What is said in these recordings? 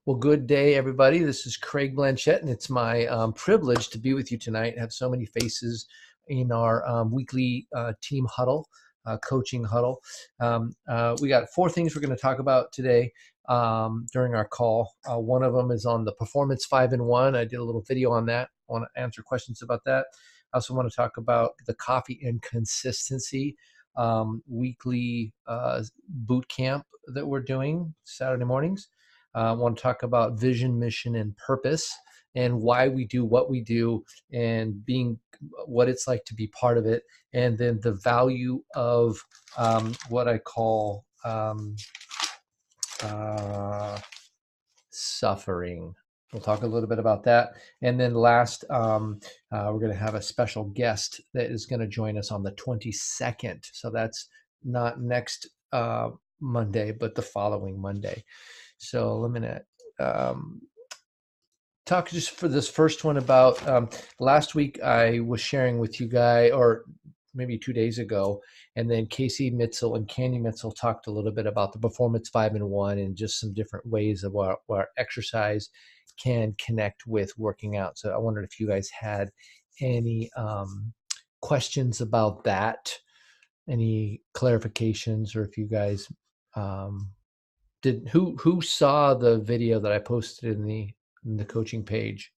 Well, good day, everybody. This is Craig Blanchette, and it's my privilege to be with you tonight. Have so many faces in our weekly team huddle, coaching huddle. We got four things we're going to talk about today during our call. One of them is on the Performance 5-in-1. I did a little video on that. I want to answer questions about that. I also want to talk about the Coffee and Consistency weekly boot camp that we're doing Saturday mornings. I want to talk about vision, mission, and purpose, and why we do what we do, and being what it's like to be part of it, and then the value of what I call suffering. We'll talk a little bit about that. And then last, we're going to have a special guest that is going to join us on the 22nd. So that's not next Monday, but the following Monday. So I'm going to talk just for this first one about last week I was sharing with you guys, or maybe 2 days ago, and then Casey Mitzel and Candy Mitzel talked a little bit about the Performance 5-in-1 and just some different ways of where exercise can connect with working out. So I wondered if you guys had any questions about that, any clarifications, or if you guys who saw the video that I posted in the coaching page?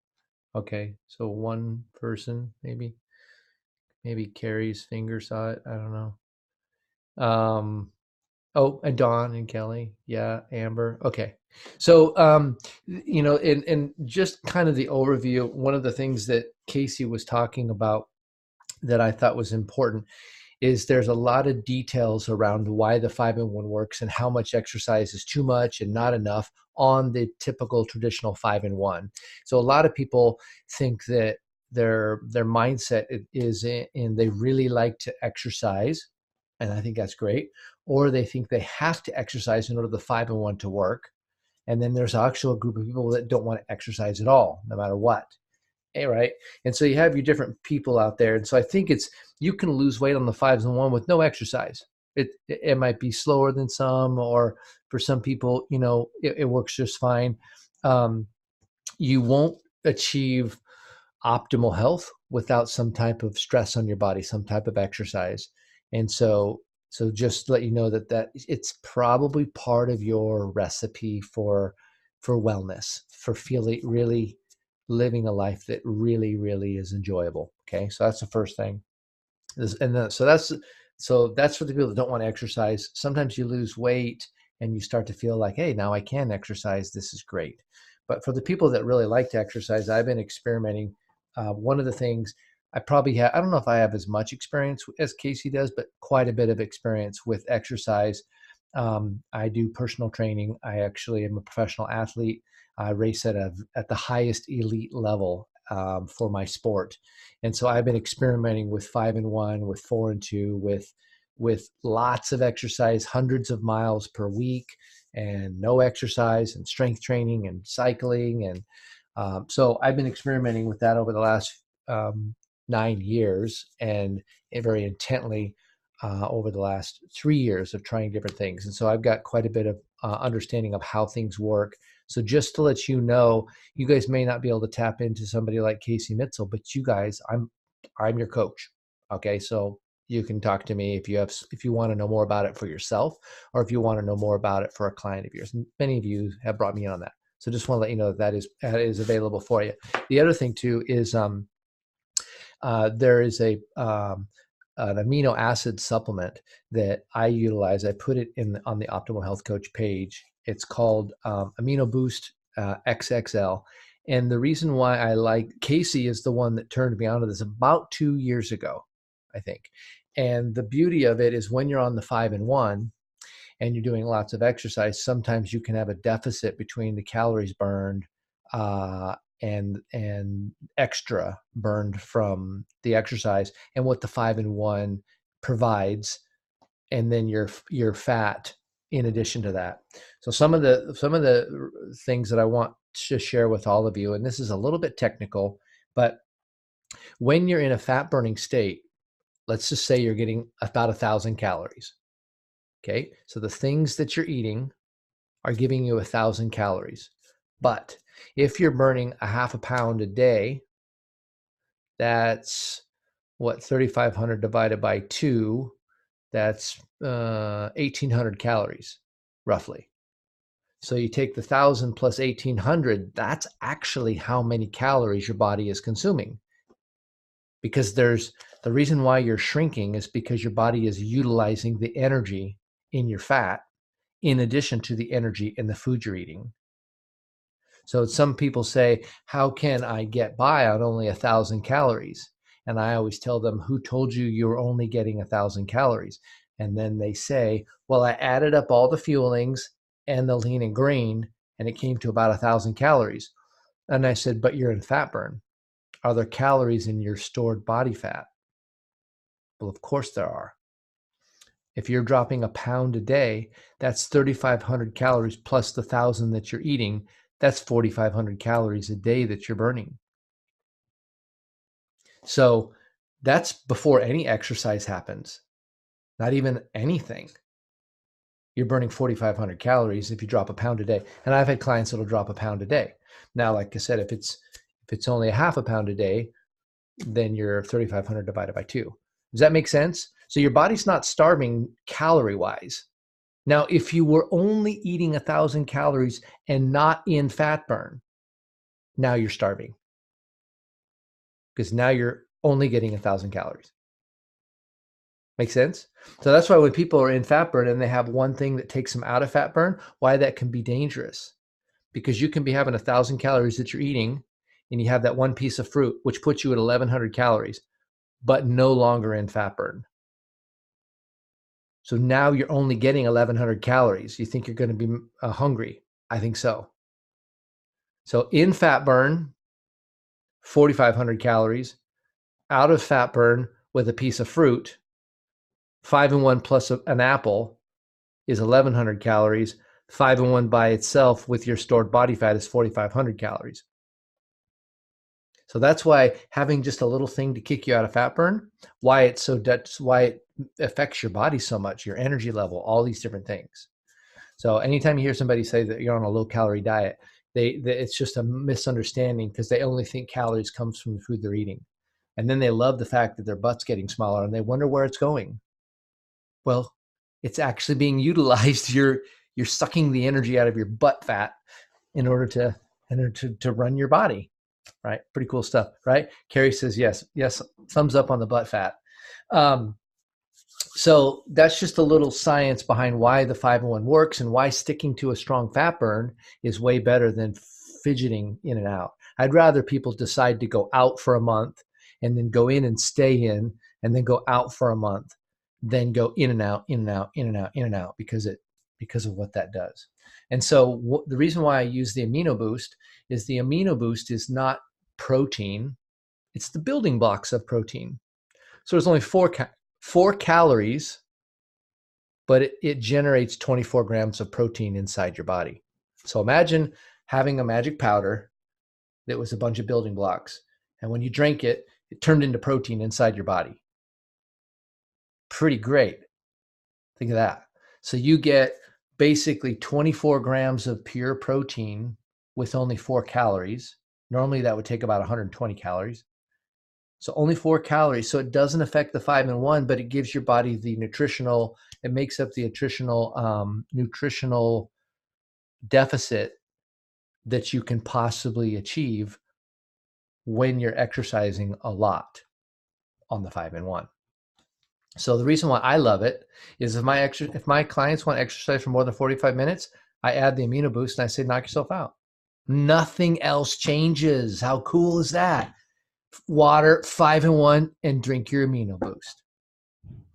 Okay, so one person, maybe Carrie's finger saw it. I don't know. Oh, and Dawn and Kelly. Yeah, Amber. Okay. So, and just kind of the overview, one of the things that Casey was talking about that I thought was important is there's a lot of details around why the 5-in-1 works and how much exercise is too much and not enough on the typical traditional 5-in-1. So a lot of people think that their mindset is in they really like to exercise, and I think that's great, or they think they have to exercise in order for the 5-in-1 to work. And then there's actually a group of people that don't want to exercise at all, no matter what. Right. And so you have your different people out there. And so I think you can lose weight on the 5-in-1 with no exercise. It might be slower than some, or for some people, it works just fine. You won't achieve optimal health without some type of stress on your body, some type of exercise. And so just to let you know that it's probably part of your recipe for wellness, for feeling really living a life that really, really is enjoyable. Okay, so that's the first thing. So that's for the people that don't want to exercise. Sometimes you lose weight and you start to feel like, hey, now I can exercise. This is great. But for the people that really like to exercise, I've been experimenting. One of the things I probably have, I don't know if I have as much experience as Casey does, but quite a bit of experience with exercise. I do personal training. I actually am a professional athlete. I race at the highest elite level for my sport, and so I've been experimenting with 5-in-1, with 4-in-2, with lots of exercise, hundreds of miles per week, and no exercise, and strength training, and cycling, and so I've been experimenting with that over the last 9 years, and very intently over the last 3 years of trying different things. And so I've got quite a bit of understanding of how things work. So just to let you know, you guys may not be able to tap into somebody like Casey Mitzel, but you guys, I'm your coach. Okay, so you can talk to me if you want to know more about it for yourself, or if you want to know more about it for a client of yours. And many of you have brought me in on that. So just want to let you know that is available for you. The other thing too is there is an amino acid supplement that I utilize. I put it on the Optimal Health Coach page. It's called Amino Boost XXL. And the reason why I like Casey is the one that turned me onto this about 2 years ago, I think. And the beauty of it is when you're on the 5-in-1 and you're doing lots of exercise, sometimes you can have a deficit between the calories burned and extra burned from the exercise and what the 5-in-1 provides, and then your fat in addition to that. So some of the things that I want to share with all of you, and this is a little bit technical, but when you're in a fat burning state, let's just say you're getting about 1,000 calories. Okay, so the things that you're eating are giving you 1,000 calories. But if you're burning a half a pound a day, that's what, 3,500 divided by 2, that's 1,800 calories, roughly. So you take the 1,000 plus 1,800, that's actually how many calories your body is consuming. Because the reason why you're shrinking is because your body is utilizing the energy in your fat in addition to the energy in the food you're eating. So some people say, how can I get by on only 1,000 calories? And I always tell them, who told you you're only getting 1,000 calories? And then they say, well, I added up all the fuelings and the lean and grain, and it came to about 1,000 calories. And I said, but you're in fat burn. Are there calories in your stored body fat? Well, of course there are. If you're dropping a pound a day, that's 3,500 calories plus the 1,000 that you're eating. That's 4,500 calories a day that you're burning. So that's before any exercise happens, not even anything. You're burning 4,500 calories if you drop a pound a day. And I've had clients that'll drop a pound a day. Now, like I said, if it's only a half a pound a day, then you're 3,500 divided by 2. Does that make sense? So your body's not starving calorie wise. Now, if you were only eating 1,000 calories and not in fat burn, now you're starving, because now you're only getting 1,000 calories. Make sense? So that's why when people are in fat burn and they have one thing that takes them out of fat burn, why that can be dangerous. Because you can be having 1,000 calories that you're eating, and you have that one piece of fruit, which puts you at 1,100 calories, but no longer in fat burn. So now you're only getting 1,100 calories. You think you're going to be hungry? I think so. So in fat burn, 4,500 calories. Out of fat burn with a piece of fruit, 5 in 1 plus an apple is 1,100 calories. 5 in 1 by itself with your stored body fat is 4,500 calories. So that's why having just a little thing to kick you out of fat burn, why it affects your body so much, your energy level, all these different things. So anytime you hear somebody say that you're on a low calorie diet, it's just a misunderstanding, because they only think calories comes from the food they're eating. And then they love the fact that their butt's getting smaller and they wonder where it's going. Well, it's actually being utilized. You're sucking the energy out of your butt fat in order to run your body. Right? Pretty cool stuff, right? Carrie says yes. Yes, thumbs up on the butt fat. So that's just a little science behind why the 5-in-1 works and why sticking to a strong fat burn is way better than fidgeting in and out. I'd rather people decide to go out for a month and then go in and stay in and then go out for a month than go in and out, in and out, in and out, in and out, because of what that does. And so the reason why I use the amino boost is not protein. It's the building blocks of protein. So there's only four calories, but it generates 24 grams of protein inside your body. So imagine having a magic powder that was a bunch of building blocks. And when you drank it, it turned into protein inside your body. Pretty great. Think of that. So you get basically 24 grams of pure protein with only 4 calories. Normally that would take about 120 calories. So only 4 calories. So it doesn't affect the 5-in-1, but it gives your body it makes up the nutritional deficit that you can possibly achieve when you're exercising a lot on the 5-in-1. So the reason why I love it is if my clients want to exercise for more than 45 minutes, I add the amino boost and I say, knock yourself out. Nothing else changes. How cool is that? Water, 5-in-1, and drink your amino boost.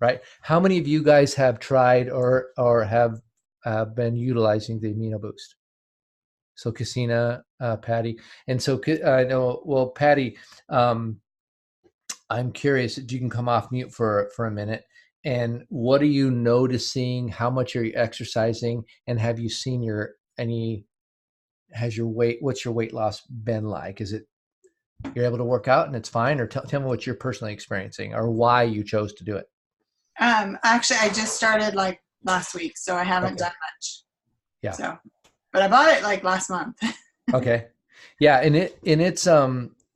Right? How many of you guys have tried or have been utilizing the amino boost? So Casina, Patty, and so I know. Well, Patty, I'm curious. You can come off mute for a minute. And what are you noticing? How much are you exercising? And have you seen what's your weight loss been like? Is it you're able to work out and it's fine? Or tell me what you're personally experiencing or why you chose to do it. Actually, I just started like last week, so I haven't done much. Yeah. So, but I bought it like last month. Okay. Yeah, and it's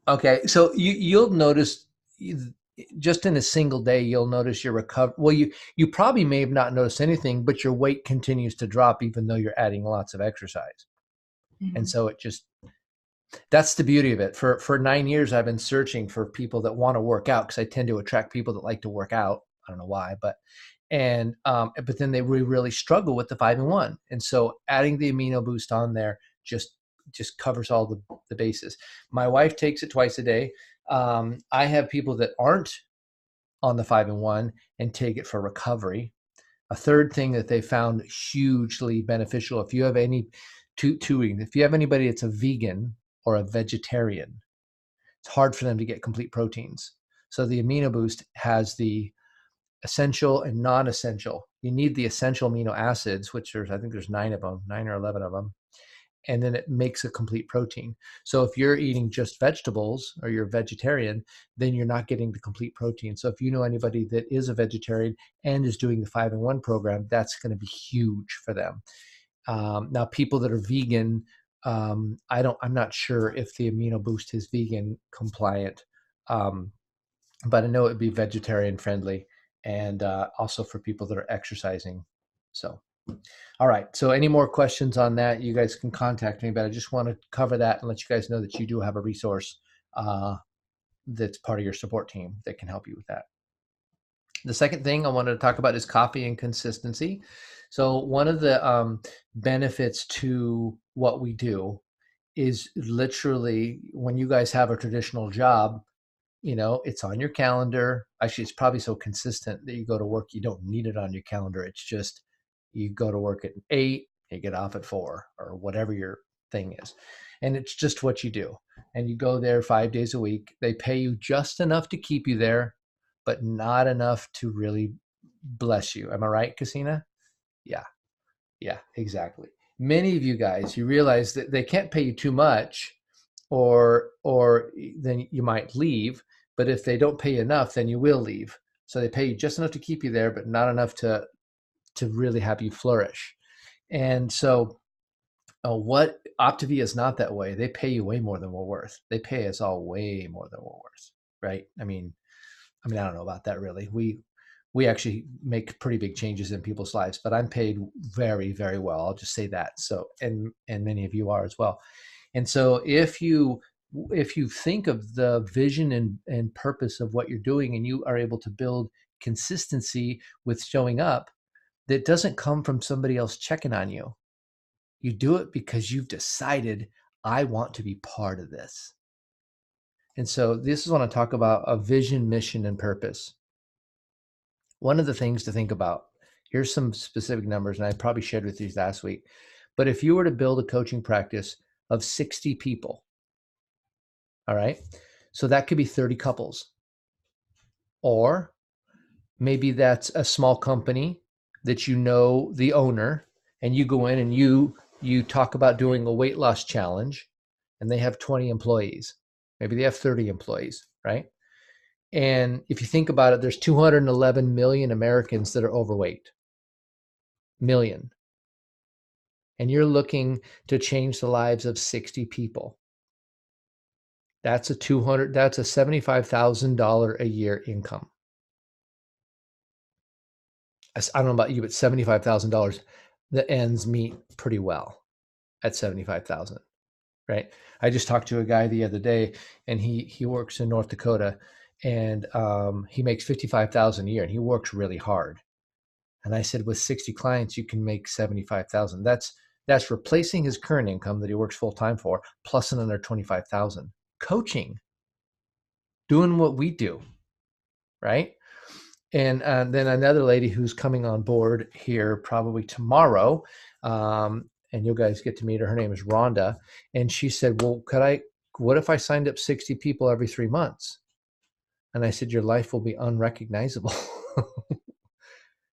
okay. So you'll notice just in a single day you'll notice your recover. Well, you probably may have not noticed anything, but your weight continues to drop even though you're adding lots of exercise. And Mhm. so it just that's the beauty of it. For 9 years I've been searching for people that want to work out because I tend to attract people that like to work out. I don't know why, but then they really struggle with the 5-in-1, and so adding the amino boost on there just covers all the bases. My wife takes it twice a day. I have people that aren't on the 5-in-1 and take it for recovery. A third thing that they found hugely beneficial, if you have any if you have anybody that's a vegan or a vegetarian, it's hard for them to get complete proteins. So the amino boost has the essential and non-essential. You need the essential amino acids, which I think there's 9 of them, 9 or 11 of them, and then it makes a complete protein. So if you're eating just vegetables or you're a vegetarian, then you're not getting the complete protein. So if you know anybody that is a vegetarian and is doing the 5-in-1 program, that's going to be huge for them. Now, people that are vegan, I'm not sure if the amino boost is vegan compliant. Um, but I know it'd be vegetarian friendly and also for people that are exercising. So, all right. So, any more questions on that, you guys can contact me. But I just want to cover that and let you guys know that you do have a resource uh, that's part of your support team that can help you with that. The second thing I wanted to talk about is copy and consistency. So, one of the benefits to what we do is literally when you guys have a traditional job, it's on your calendar. Actually, it's probably so consistent that you go to work, you don't need it on your calendar. It's just you go to work at 8, you get off at 4, or whatever your thing is. And it's just what you do. And you go there 5 days a week. They pay you just enough to keep you there, but not enough to really bless you. Am I right, Casina? Yeah. Yeah, exactly. Many of you guys, you realize that they can't pay you too much or then you might leave, but if they don't pay you enough, then you will leave. So they pay you just enough to keep you there, but not enough to really have you flourish. And so what Optavia is not that way. They pay you way more than we're worth. They pay us all way more than we're worth, right? I don't know about that really. We actually make pretty big changes in people's lives, but I'm paid very, very well. I'll just say that. So, and many of you are as well. And so if you think of the vision and purpose of what you're doing and you are able to build consistency with showing up, that doesn't come from somebody else checking on you. You do it because you've decided, I want to be part of this. And so this is what I talk about: a vision, mission, and purpose. One of the things to think about, here's some specific numbers, and I probably shared with you last week, but if you were to build a coaching practice of 60 people, all right, so that could be 30 couples, or maybe that's a small company that you know the owner, and you go in and you talk about doing a weight loss challenge, and they have 20 employees, maybe they have 30 employees, right? And if you think about it, there's 211 million Americans that are overweight, million, and you're looking to change the lives of 60 people. That's a $75,000 a year income. I don't know about you, but $75,000 that ends meet pretty well at 75,000, right? I just talked to a guy the other day, and he works in North Dakota, and he makes 55,000 a year, and he works really hard. And I said, with 60 clients, you can make 75,000. That's replacing his current income that he works full time for, plus another 25,000. Coaching, doing what we do, right? And then another lady who's coming on board here probably tomorrow, and you guys get to meet her. Her name is Rhonda, and she said, "Well, what if I signed up 60 people every 3 months?" And I said, "Your life will be unrecognizable."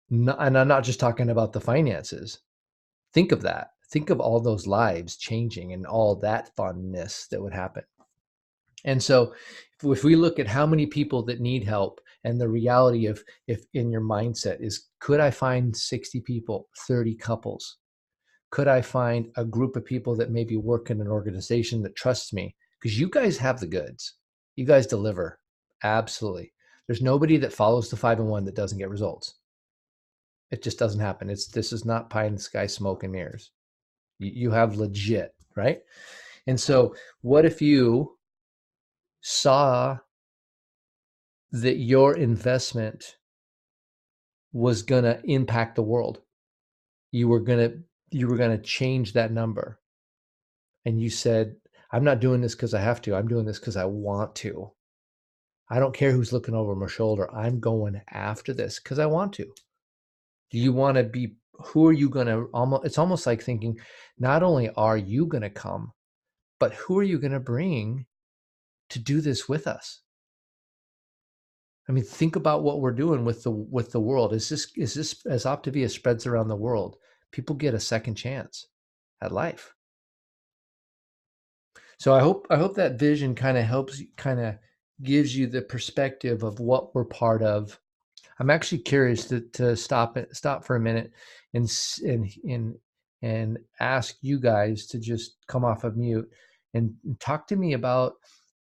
No, and I'm not just talking about the finances. Think of that. Think of all those lives changing and all that funness that would happen. And so if we look at how many people that need help, and the reality of, if in your mindset is, could I find 60 people, 30 couples? Could I find a group of people that maybe work in an organization that trusts me? Because you guys have the goods. You guys deliver. Absolutely. There's nobody that follows the 5-1 that doesn't get results. It just doesn't happen. This is not pie in the sky smoke and mirrors. You have legit, right? And so what if you saw that your investment was going to impact the world? You were going to change that number, and you said, I'm not doing this because I have to. I'm doing this because I want to. I don't care who's looking over my shoulder. I'm going after this because I want to. Do you want to be, who are you going to, it's almost like thinking, not only are you going to come, but who are you going to bring to do this with us? I mean, think about what we're doing with the world. Is this as Optavia spreads around the world, people get a second chance at life. So I hope that vision kind of helps, kind of gives you the perspective of what we're part of. I'm actually curious to stop for a minute and and ask you guys to just come off of mute and talk to me about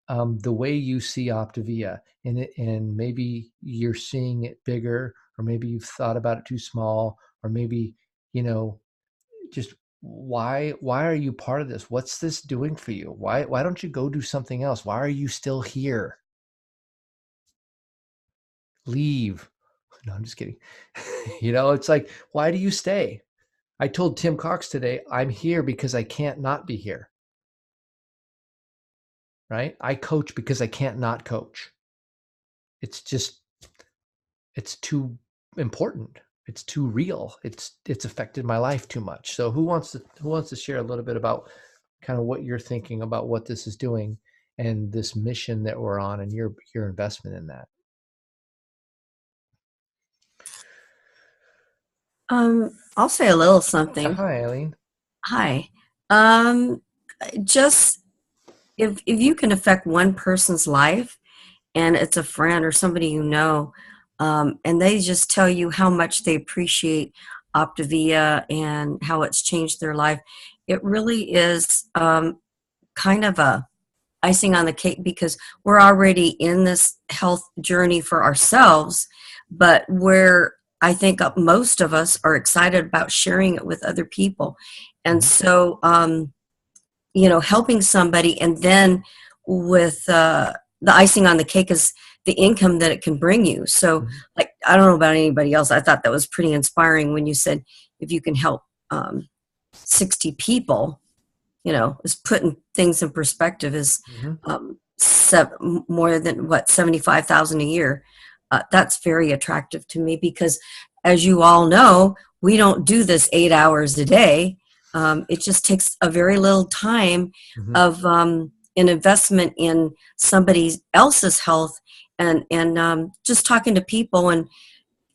the way you see Optavia, and maybe you're seeing it bigger, or maybe you've thought about it too small, or maybe, you know, just why are you part of this? What's this doing for you? Why don't you go do something else? Why are you still here? Leave. No, I'm just kidding. It's like, why do you stay? I told Tim Cox today, I'm here because I can't not be here. Right? I coach because I can't not coach. It's just, it's too important. It's too real. It's affected my life too much. So who wants to share a little bit about kind of what you're thinking about what this is doing and this mission that we're on, and your investment in that? I'll say a little something. Hi, Eileen. Hi. Um, just if you can affect one person's life, and it's a friend or somebody you know, and they just tell you how much they appreciate Optavia and how it's changed their life, it really is kind of a icing on the cake, because we're already in this health journey for ourselves, but where I think most of us are excited about sharing it with other people. And Mm-hmm. so, helping somebody, and then with the icing on the cake is the income that it can bring you. So, Mm-hmm. like, I don't know about anybody else. I thought that was pretty inspiring when you said if you can help 60 people, is putting things in perspective, is Mm-hmm. more than what, 75,000 a year. That's very attractive to me, because as you all know, we don't do this 8 hours a day. It just takes a very little time Mm-hmm. of an investment in somebody else's health, and just talking to people, and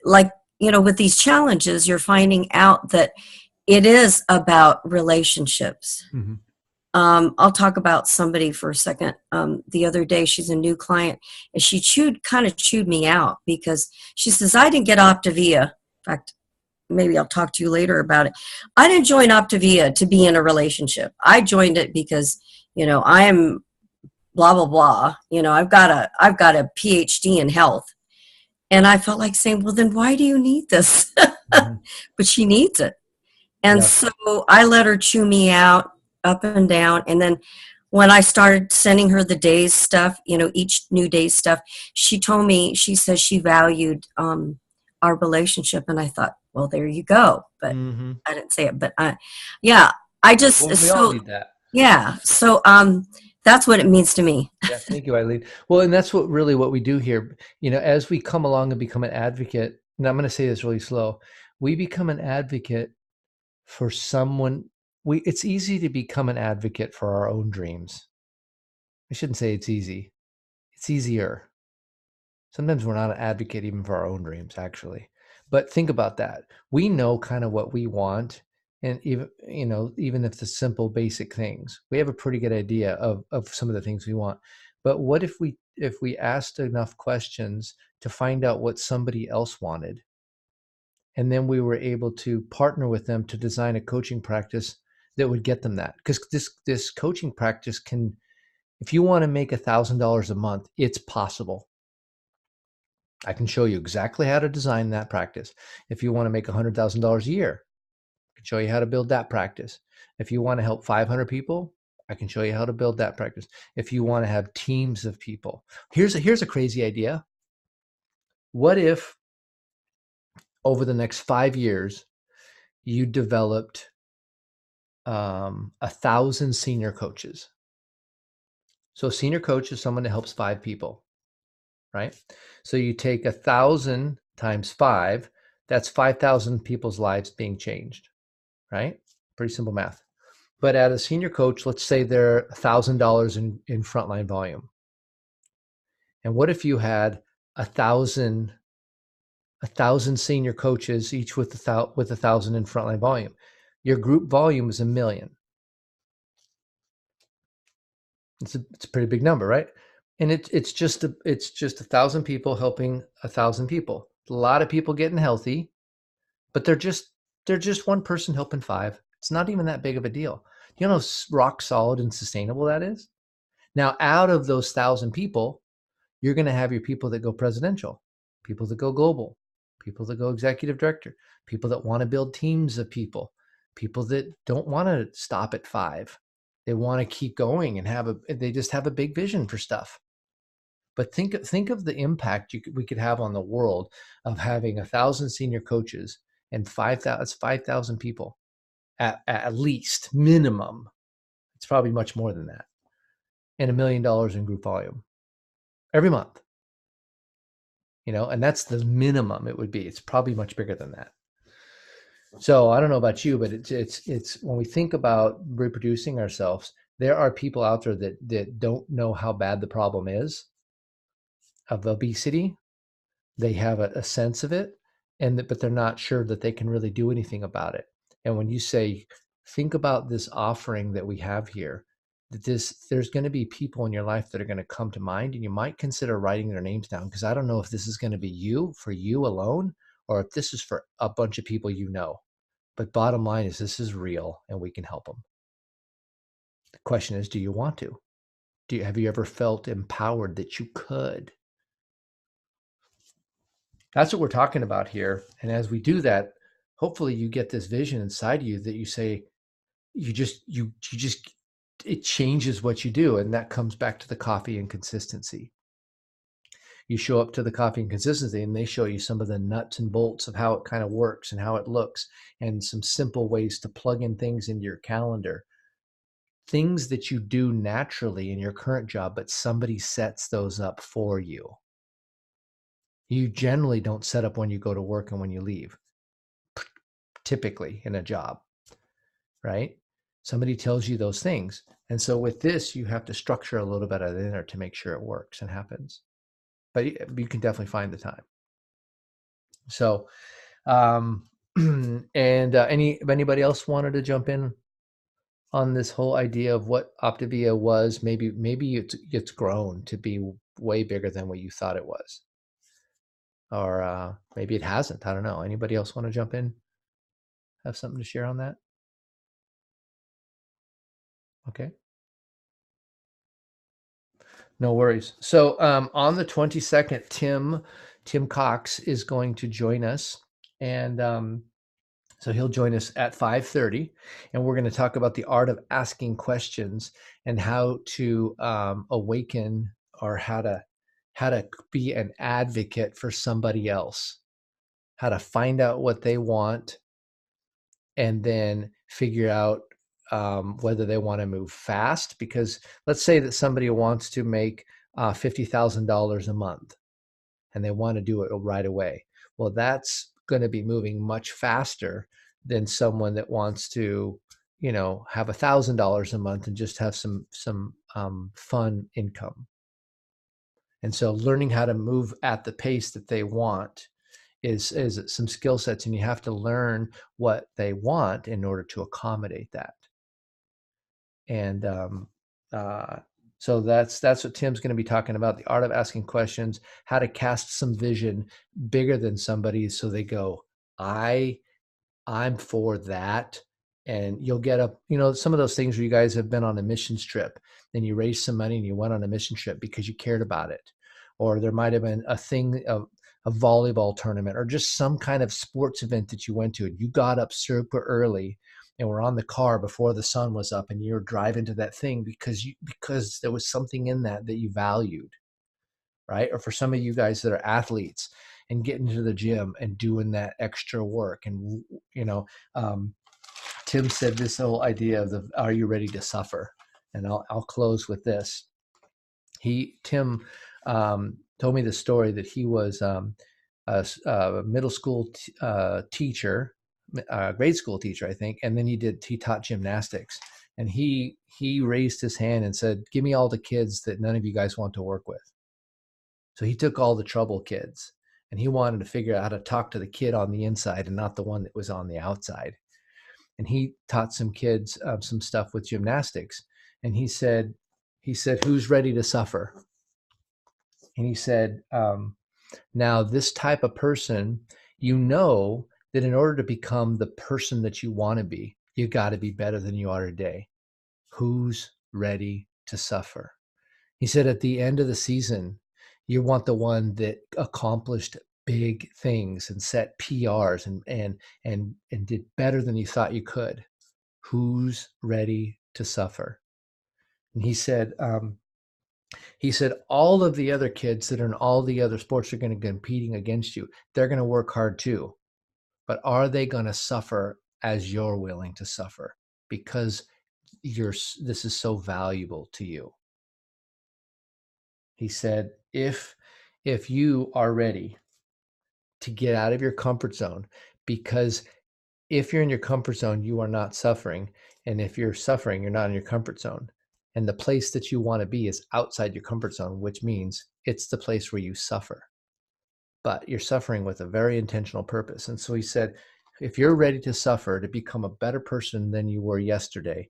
like, with these challenges, you're finding out that it is about relationships. Mm-hmm. I'll talk about somebody for a second. The other day, she's a new client, and she kind of chewed me out, because she says, I didn't get Optavia. In fact, maybe I'll talk to you later about it. I didn't join Optavia to be in a relationship. I joined it because, I am blah, blah, blah. I've got a PhD in health. And I felt like saying, well, then why do you need this? Mm-hmm. But she needs it. And Yeah. so I let her chew me out up and down. And then when I started sending her the day's stuff, each new day's stuff, she told me, she says she valued our relationship. And I thought, well, there you go. But Mm-hmm. I didn't say it. But yeah, I just, Well, we all need that. yeah. So that's what it means to me. Yeah, thank you, Eileen. Well, and that's what we do here. As we come along and become an advocate, and I'm going to say this really slow, we become an advocate for someone. It's easy to become an advocate for our own dreams. I shouldn't say it's easy. It's easier. Sometimes we're not an advocate even for our own dreams, actually. But think about that. We know kind of what we want, and even if the simple basic things, we have a pretty good idea of some of the things we want. But what if we asked enough questions to find out what somebody else wanted, And then we were able to partner with them to design a coaching practice that would get them that. Because this coaching practice can, if you want to make $1,000 a month, it's possible. I can show you exactly how to design that practice. If you want to make $100,000 a year, I can show you how to build that practice. If you want to help 500 people, I can show you how to build that practice. If you want to have teams of people, here's a crazy idea. What if over the next 5 years, you developed 1,000 senior coaches? So a senior coach is someone that helps 5 people, right? So you take 1,000 times 5, that's 5,000 people's lives being changed, right? Pretty simple math. But at a senior coach, let's say they're $1,000 in frontline volume. And what if you had 1,000 senior coaches, each with 1,000 in frontline volume? Your group volume is 1 million. It's a pretty big number, right? And it's just 1,000 people helping 1,000 people. A lot of people getting healthy, but they're just one person helping 5. It's not even that big of a deal. You know how rock solid and sustainable that is? Now, out of those 1,000 people, you're going to have your people that go presidential, people that go global, people that go executive director, people that want to build teams of people, people that don't want to stop at 5. They want to keep going and they just have a big vision for stuff. But think of the impact we could have on the world of having 1,000 senior coaches and 5,000 people at least minimum. It's probably much more than that, and $1 million in group volume every month. And that's the minimum it would be. It's probably much bigger than that. So I don't know about you, but it's when we think about reproducing ourselves, there are people out there that don't know how bad the problem is of obesity. They have a sense of it, but they're not sure that they can really do anything about it. And when you say, think about this offering that we have here, there's going to be people in your life that are going to come to mind, and you might consider writing their names down, because I don't know if this is going to be for you alone, or if this is for a bunch of people you know. But bottom line is, this is real and we can help them. The question is, do you want to? Have you ever felt empowered that you could? That's what we're talking about here. And as we do that, hopefully you get this vision inside of you that you say, it changes what you do. And that comes back to the coffee and consistency. You show up to the coffee and consistency, and they show you some of the nuts and bolts of how it kind of works and how it looks, and some simple ways to plug in things into your calendar. Things that you do naturally in your current job, but somebody sets those up for you. You generally don't set up when you go to work and when you leave, typically in a job, right? Somebody tells you those things. And so with this, you have to structure a little bit of it in there to make sure it works and happens. But you can definitely find the time. So, and anybody else wanted to jump in on this whole idea of what Optavia was? Maybe it's grown to be way bigger than what you thought it was, or maybe it hasn't. I don't know. Anybody else want to jump in? Have something to share on that? Okay. No worries. So on the 22nd, Tim Cox is going to join us, and so he'll join us at 5:30, and we're going to talk about the art of asking questions and how to awaken, or how to be an advocate for somebody else, how to find out what they want, and then figure out whether they want to move fast. Because let's say that somebody wants to make $50,000 a month, and they want to do it right away. Well, that's going to be moving much faster than someone that wants to, have $1,000 a month and just have some fun income. And so learning how to move at the pace that they want is some skill sets, and you have to learn what they want in order to accommodate that. And so that's what Tim's going to be talking about: the art of asking questions, how to cast some vision bigger than somebody, so they go, I'm for that. And you'll get up, some of those things where you guys have been on a missions trip and you raised some money and you went on a mission trip because you cared about it. Or there might have been a volleyball tournament or just some kind of sports event that you went to and you got up super early and were on the car before the sun was up and you're driving to that thing because there was something in that you valued, right? Or for some of you guys that are athletes and getting to the gym and doing that extra work. And, um, Tim said this whole idea of are you ready to suffer? And I'll close with this. Tim told me the story that he was a middle school teacher, grade school teacher, I think. And then he taught gymnastics, and he raised his hand and said, give me all the kids that none of you guys want to work with. So he took all the trouble kids and he wanted to figure out how to talk to the kid on the inside and not the one that was on the outside. And he taught some kids some stuff with gymnastics. And he said, who's ready to suffer? And he said, now this type of person, that in order to become the person that you want to be, you got to be better than you are today. Who's ready to suffer? He said at the end of the season, you want the one that accomplished big things and set PRs and did better than you thought you could. Who's ready to suffer? And he said all of the other kids that are in all the other sports are going to be competing against you. They're going to work hard too, but are they going to suffer as you're willing to suffer because this is so valuable to you? He said, if you are ready to get out of your comfort zone, because if you're in your comfort zone, you are not suffering. And if you're suffering, you're not in your comfort zone. And the place that you want to be is outside your comfort zone, which means it's the place where you suffer. But you're suffering with a very intentional purpose. And so he said, if you're ready to suffer, to become a better person than you were yesterday,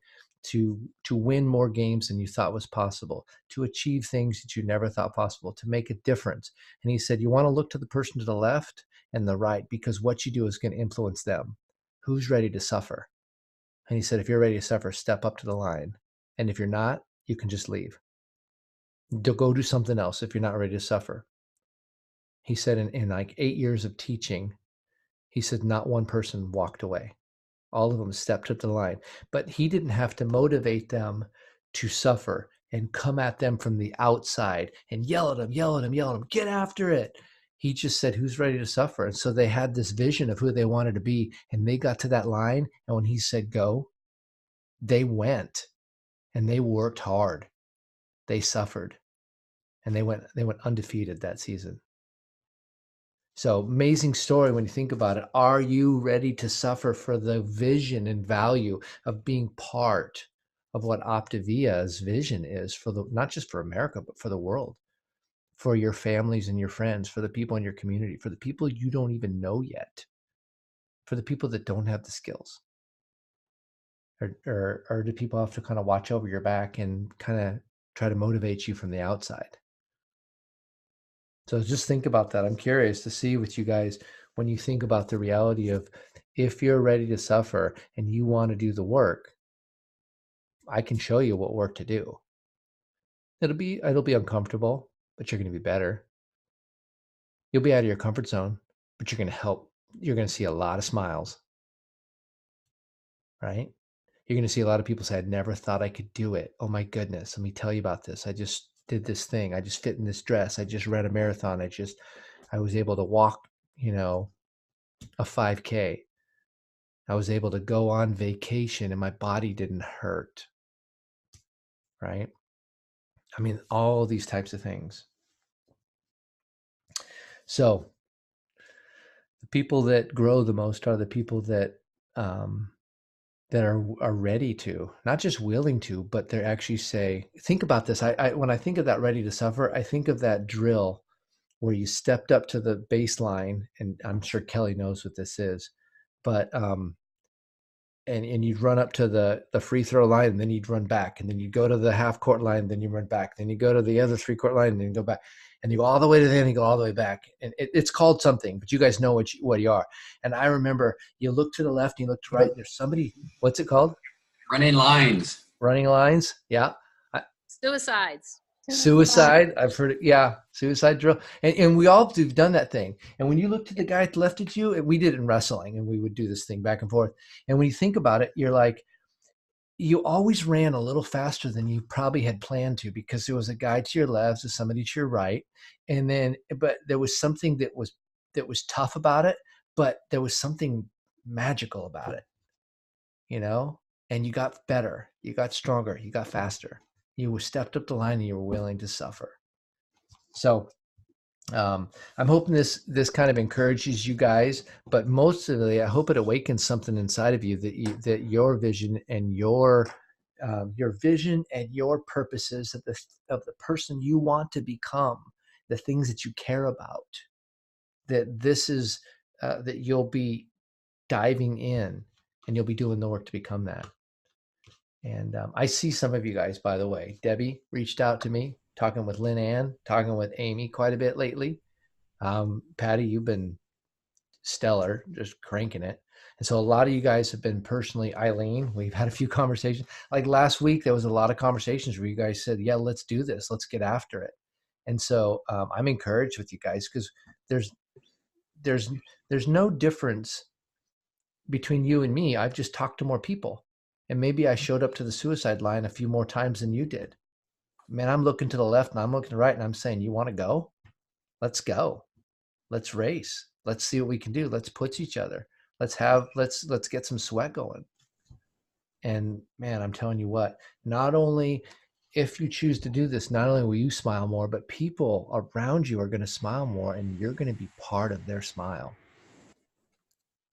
to win more games than you thought was possible, to achieve things that you never thought possible, to make a difference. And he said, you want to look to the person to the left and the right, because what you do is going to influence them. Who's ready to suffer? And he said, if you're ready to suffer, step up to the line. And if you're not, you can just leave. Go do something else if you're not ready to suffer. He said in like 8 years of teaching, he said not one person walked away. All of them stepped up to the line. But he didn't have to motivate them to suffer and come at them from the outside and yell at them, get after it. He just said, who's ready to suffer? And so they had this vision of who they wanted to be. And they got to that line. And when he said go, they went and they worked hard. They suffered and they went undefeated that season. So amazing story when you think about it. Are you ready to suffer for the vision and value of being part of what Optavia's vision is for not just for America, but for the world, for your families and your friends, for the people in your community, for the people you don't even know yet, for the people that don't have the skills, or do people have to kind of watch over your back and kind of try to motivate you from the outside? So just think about that. I'm curious to see with you guys when you think about the reality of if you're ready to suffer and you want to do the work, I can show you what work to do. It'll be uncomfortable, but you're going to be better. You'll be out of your comfort zone, but you're going to help. You're going to see a lot of smiles, right? You're going to see a lot of people say, I never thought I could do it. Oh my goodness. Let me tell you about this. I just did this thing. I just fit in this dress. I just ran a marathon. I was able to walk, a 5K. I was able to go on vacation and my body didn't hurt, right? I mean, all these types of things. So the people that grow the most are the people that are ready to, not just willing to, but they're actually say, think about this. When I think of that ready to suffer, I think of that drill where you stepped up to the baseline, and I'm sure Kelly knows what this is, but and you'd run up to the free throw line, and then you'd run back, and then you go to the half court line, then you run back, then you go to the other 3-court line, and then you go back, and you go all the way to the end, and you go all the way back. And it's called something, but you guys know what you are. And I remember you look to the left, and you look to right, and there's somebody. What's it called? Running lines. Running lines. Yeah. Suicides. Suicide. I've heard it. Yeah. Suicide drill. And we all have done that thing. And when you look to the guy left of you, we did it in wrestling, and we would do this thing back and forth. And when you think about it, you're like, you always ran a little faster than you probably had planned to, because there was a guy to your left and somebody to your right. And then, but there was something that was tough about it, but there was something magical about it, and you got better, you got stronger, you got faster. You stepped up the line, and you were willing to suffer. So I'm hoping this kind of encourages you guys, but mostly I hope it awakens something inside of you that your vision and your purposes of the person you want to become, the things that you care about, that this is that you'll be diving in, and you'll be doing the work to become that. And I see some of you guys, by the way. Debbie reached out to me, talking with Lynn Ann, talking with Amy quite a bit lately. Patty, you've been stellar, just cranking it. And so a lot of you guys have been personally, Eileen, we've had a few conversations. Like last week, there was a lot of conversations where you guys said, yeah, let's do this. Let's get after it. And so I'm encouraged with you guys, because there's no difference between you and me. I've just talked to more people. And maybe I showed up to the suicide line a few more times than you did. Man, I'm looking to the left and I'm looking to the right, and I'm saying, you want to go? Let's go. Let's race. Let's see what we can do. Let's push each other. Let's get some sweat going. And man, I'm telling you what, not only if you choose to do this, not only will you smile more, but people around you are going to smile more, and you're going to be part of their smile.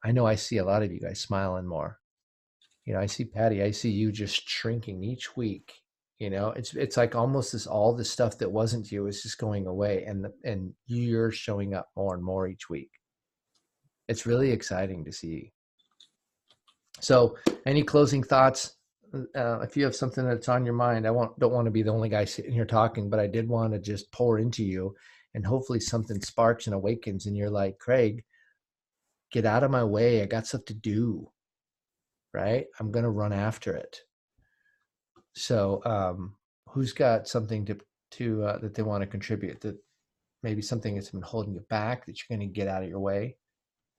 I know I see a lot of you guys smiling more. I see Patty, I see you just shrinking each week. It's like almost all this stuff that wasn't you is just going away, and you're showing up more and more each week. It's really exciting to see. So any closing thoughts? If you have something that's on your mind, don't want to be the only guy sitting here talking, but I did want to just pour into you, and hopefully something sparks and awakens, and you're like, Craig, get out of my way. I got stuff to do. Right? I'm going to run after it. So who's got something to that they want to contribute, that maybe something that's been holding you back that you're going to get out of your way,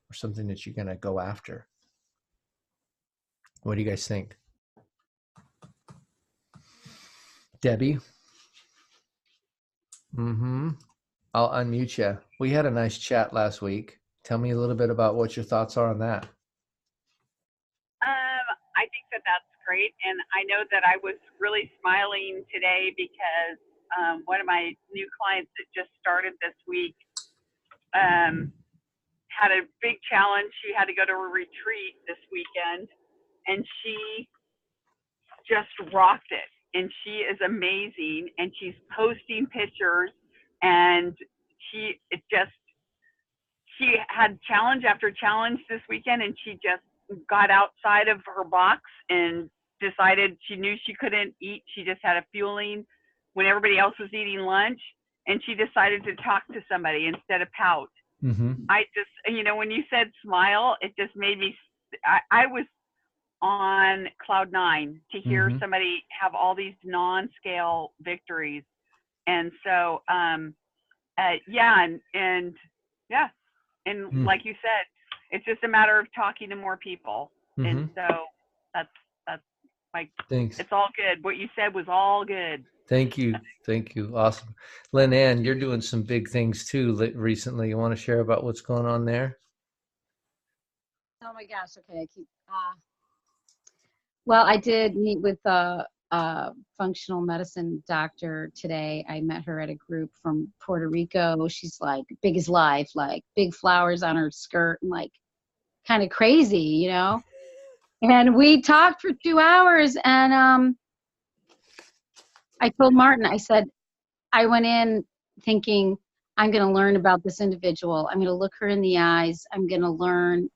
or something that you're going to go after? What do you guys think? Debbie? I'll unmute you. We had a nice chat last week. Tell me a little bit about what your thoughts are on that. I think that's great. And I know that I was really smiling today because one of my new clients that just started this week had a big challenge. She had to go to a retreat this weekend, and she just rocked it. And she is amazing, and she's posting pictures, and she had challenge after challenge this weekend, and she just got outside of her box and decided she knew she couldn't eat. She just had a feeling when everybody else was eating lunch, and she decided to talk to somebody instead of pout. I just, when you said smile, it just made me, I was on cloud 9 to hear somebody have all these non-scale victories. And so, like you said, it's just a matter of talking to more people. And so that's like, thanks. It's all good. What you said was all good. Thank you. Awesome. Lynn Ann, you're doing some big things too recently. You want to share about what's going on there? Oh my gosh. Okay. Well, I did meet with a functional medicine doctor today. I met her at a group from Puerto Rico. She's like big as life, like big flowers on her skirt, and like kind of crazy, And we talked for 2 hours, and I told Martin, I said, I went in thinking, I'm going to learn about this individual. I'm going to look her in the eyes. I'm going to learn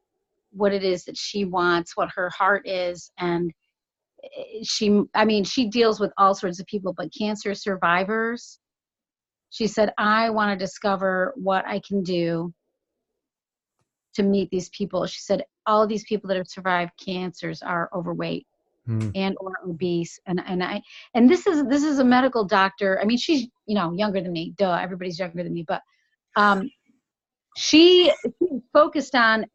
what it is that she wants, what her heart is. And she deals with all sorts of people, but cancer survivors. She said, I want to discover what I can do to meet these people. She said, all of these people that have survived cancers are overweight Mm. and or obese. And this is a medical doctor. I mean, she's, younger than me. Duh, everybody's younger than me. But she focused on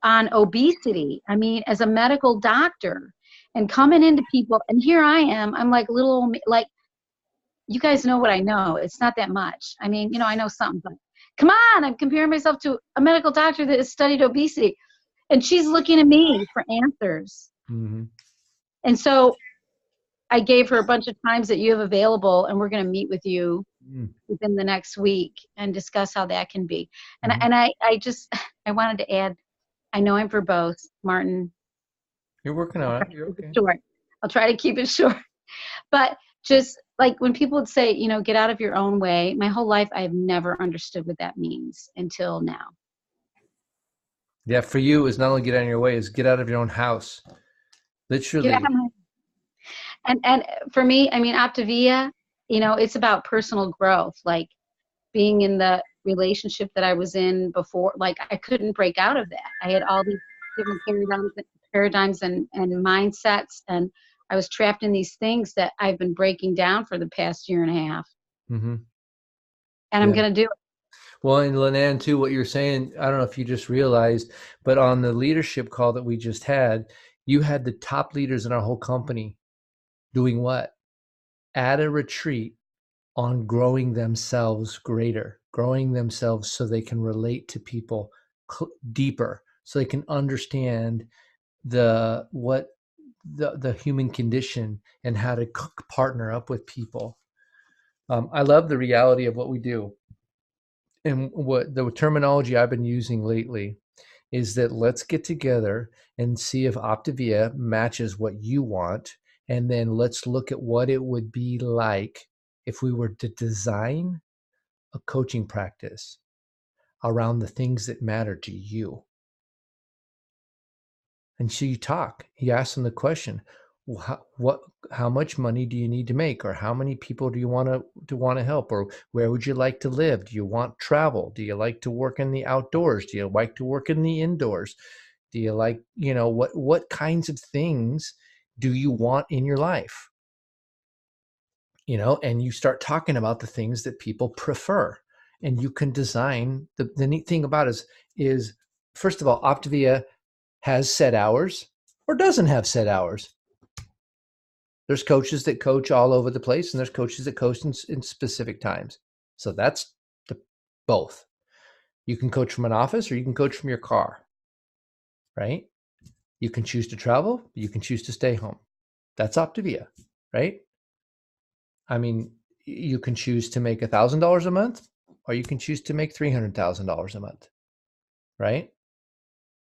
obesity. I mean, as a medical doctor and coming into people, and here I am, I'm like little, like, you guys know what I know. It's not that much. I mean, I know something, but come on, I'm comparing myself to a medical doctor that has studied obesity. And she's looking at me for answers. Mm-hmm. And so I gave her a bunch of times that you have available, and we're going to meet with you within the next week and discuss how that can be. And Mm-hmm. I wanted to add, I know I'm for both, Martin. You're working on it. You're okay. Short. I'll try to keep it short. But just like when people would say, get out of your own way, my whole life I've never understood what that means until now. Yeah, for you, it's not only get out of your way, it's get out of your own house. Literally. And for me, I mean, Optavia, it's about personal growth, like being in the relationship that I was in before. Like I couldn't break out of that. I had all these different paradigms and mindsets, and I was trapped in these things that I've been breaking down for the past year and a half. Mm-hmm. And I'm going to do it. Well, and Lenan, too, what you're saying, I don't know if you just realized, but on the leadership call that we just had, you had the top leaders in our whole company doing what? At a retreat on growing themselves greater, growing themselves so they can relate to people deeper, so they can understand the human condition and how to partner up with people. I love the reality of what we do. And what the terminology I've been using lately is that let's get together and see if Optavia matches what you want. And then let's look at what it would be like if we were to design a coaching practice around the things that matter to you. And so you talk, you ask them the question, how much money do you need to make, or how many people do you want to help, or where would you like to live? Do you want travel? Do you like to work in the outdoors? Do you like to work in the indoors? Do you like, what kinds of things do you want in your life? And you start talking about the things that people prefer, and you can design. The neat thing about it is first of all, Optavia has set hours or doesn't have set hours. There's coaches that coach all over the place, and there's coaches that coach in specific times. So that's both. You can coach from an office, or you can coach from your car, right? You can choose to travel. You can choose to stay home. That's Optavia, right? I mean, you can choose to make $1,000 a month, or you can choose to make $300,000 a month, right?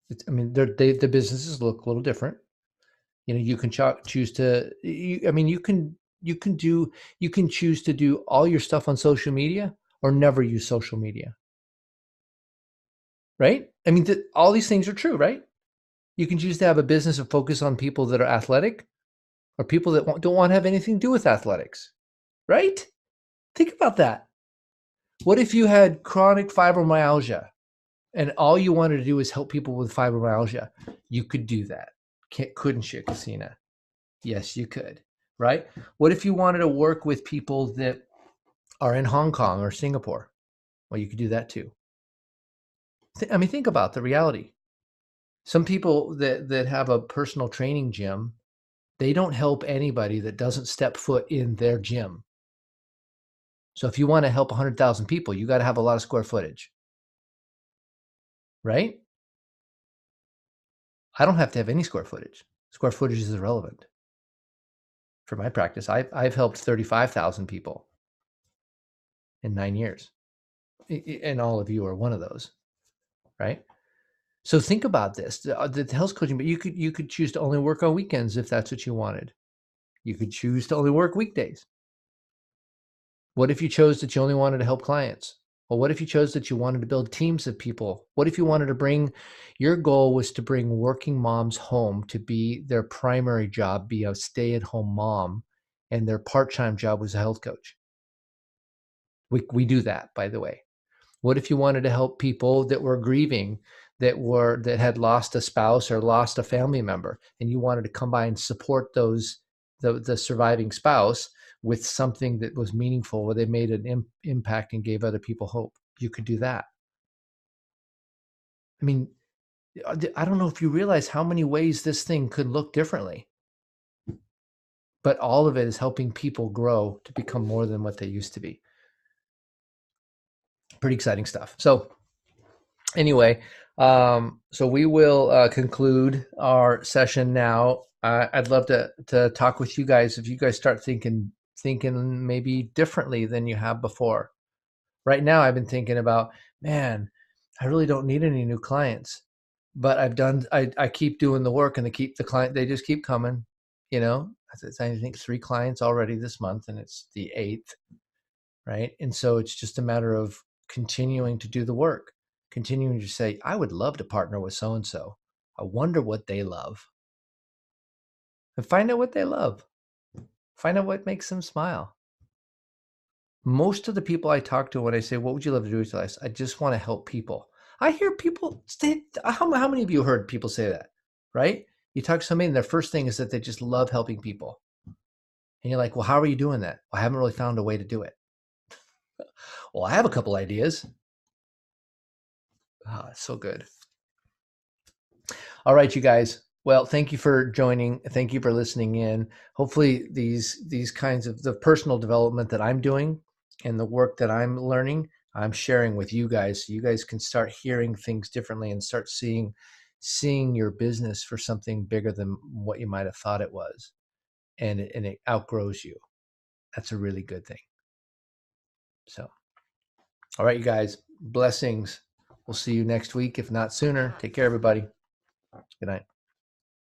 The businesses look a little different. You can choose to. You can choose to do all your stuff on social media or never use social media, right? I mean, all these things are true, right? You can choose to have a business and focus on people that are athletic, or people that don't want to have anything to do with athletics, right? Think about that. What if you had chronic fibromyalgia and all you wanted to do is help people with fibromyalgia? You could do that. Couldn't you, Casina? Yes, you could, right? What if you wanted to work with people that are in Hong Kong or Singapore? Well, you could do that too. Think about the reality. Some people that have a personal training gym, they don't help anybody that doesn't step foot in their gym. So if you want to help 100,000 people, you got to have a lot of square footage, right? I don't have to have any square footage. Square footage is irrelevant. For my practice, I've helped 35,000 people in 9 years. And all of you are one of those, right? So think about this, the health coaching, but you could choose to only work on weekends if that's what you wanted. You could choose to only work weekdays. What if you chose that you only wanted to help clients Well, what if you chose that you wanted to build teams of people? What if you wanted to bring, your goal was to bring working moms home to be their primary job, be a stay-at-home mom, and their part-time job was a health coach? We do that, by the way. What if you wanted to help people that were grieving, that had lost a spouse or lost a family member, and you wanted to come by and support the surviving spouse with something that was meaningful, where they made an impact and gave other people hope? You could do that. I mean, I don't know if you realize how many ways this thing could look differently, but all of it is helping people grow to become more than what they used to be. Pretty exciting stuff. So anyway, so we will conclude our session now. I'd love to talk with you guys if you guys start thinking maybe differently than you have before. Right now, I've been thinking about, man, I really don't need any new clients, but I keep doing the work, and they just keep coming. You know, I think 3 clients already this month, and it's the 8th, right? And so it's just a matter of continuing to do the work, continuing to say, I would love to partner with so-and-so. I wonder what they love. And find out what they love. Find out what makes them smile. Most of the people I talk to, when I say, what would you love to do with your life? I just want to help people. I hear people say, how many of you heard people say that, right? You talk to somebody and their first thing is that they just love helping people. And you're like, well, how are you doing that? Well, I haven't really found a way to do it. Well, I have a couple ideas. It's so good. All right, you guys. Well, thank you for joining. Thank you for listening in. Hopefully these kinds of the personal development that I'm doing and the work that I'm learning, I'm sharing with you guys, so you guys can start hearing things differently and start seeing your business for something bigger than what you might have thought it was. And it outgrows you. That's a really good thing. So, all right, you guys, blessings. We'll see you next week, if not sooner. Take care, everybody. Good night.